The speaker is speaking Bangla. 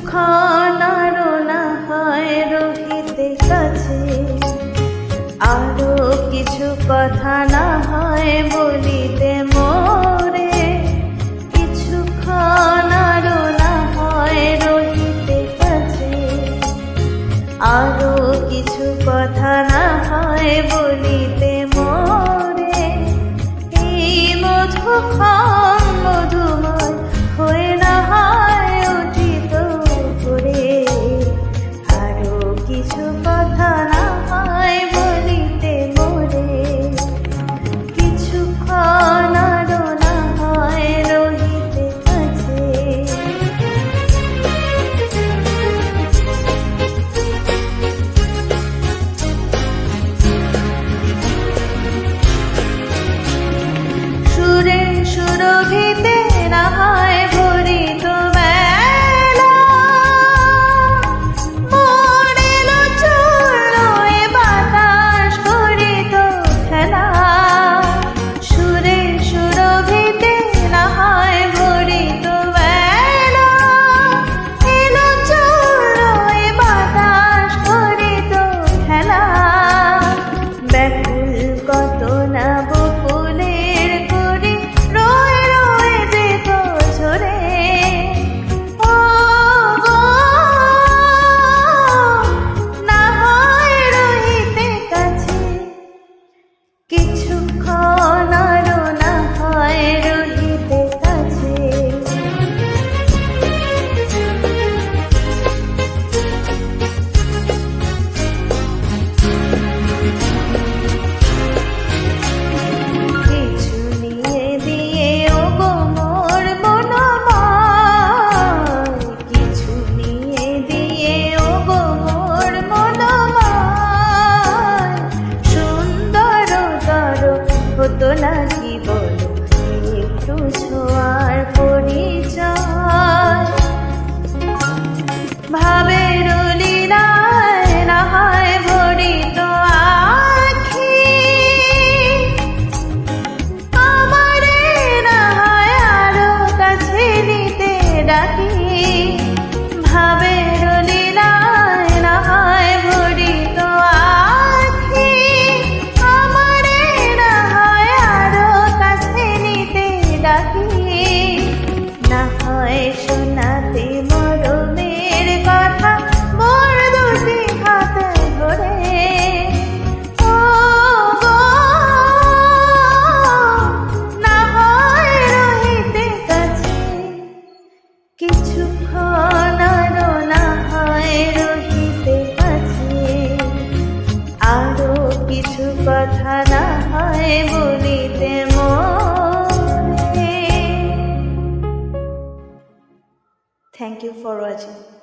কিছুক্ষণ আরো না হয় রহিতে কাছে, আরো কিছু কথা না হয় বলিতে মোরে। কিছুক্ষণ আরো না হয় রহিতে কাছে, আরো কিছু কথা না হয় বলিতে মোরে। এই মধুক্ষণ মধুময় হয়ে না হয় উঠিত করে, আরো কিছু কথা না হয় বলিতে মোরে। কিছুক্ষণ আরো না হয় রহিতে কাছে। সুরে সুরভিতে না হয় ভরিত বেলা, মন এলো চূর্ণ এ বাতাস করিত খেলা। সুরে সুরভিতে না হয় ভরিত বেলা, এলো চূর্ণ এ বাতাস করিত খেলা। ব্যাকুল কত না বকুলের করি রয়ে রয়ে যেত ঝরে। ও গো, না হয় রহিতে কাছে। কিছুক্ষণ আরো না হয় রহিতে কাছে। কিছু নিয়ে দিয়ে ও গো মোর মনোময়, কিছু নিয়ে দিয়ে ও গো মোর মনোময়। সুন্দরতর হতো না কি বলো একটু ছোঁয়ার পরিচয়। ভাবের লীলায় না হয় ভরিত আখি, আমারে না হয় আরো কাছে নিতে ডাকি। ভাবের লীলায় না হয় ভরিত আখি, আমারে না হয় আরো কাছে নিতে ডাকি। না হয় শোনাতে মরমের কথা মোর দুটি হাতে ধরে। ও গো, না হয় রহিতে কাছে। কিছুক্ষণ আরো না হয় রহিতে কাছে, আরো কিছু কথা না হয় বলিতে মোরে। Thank you for watching.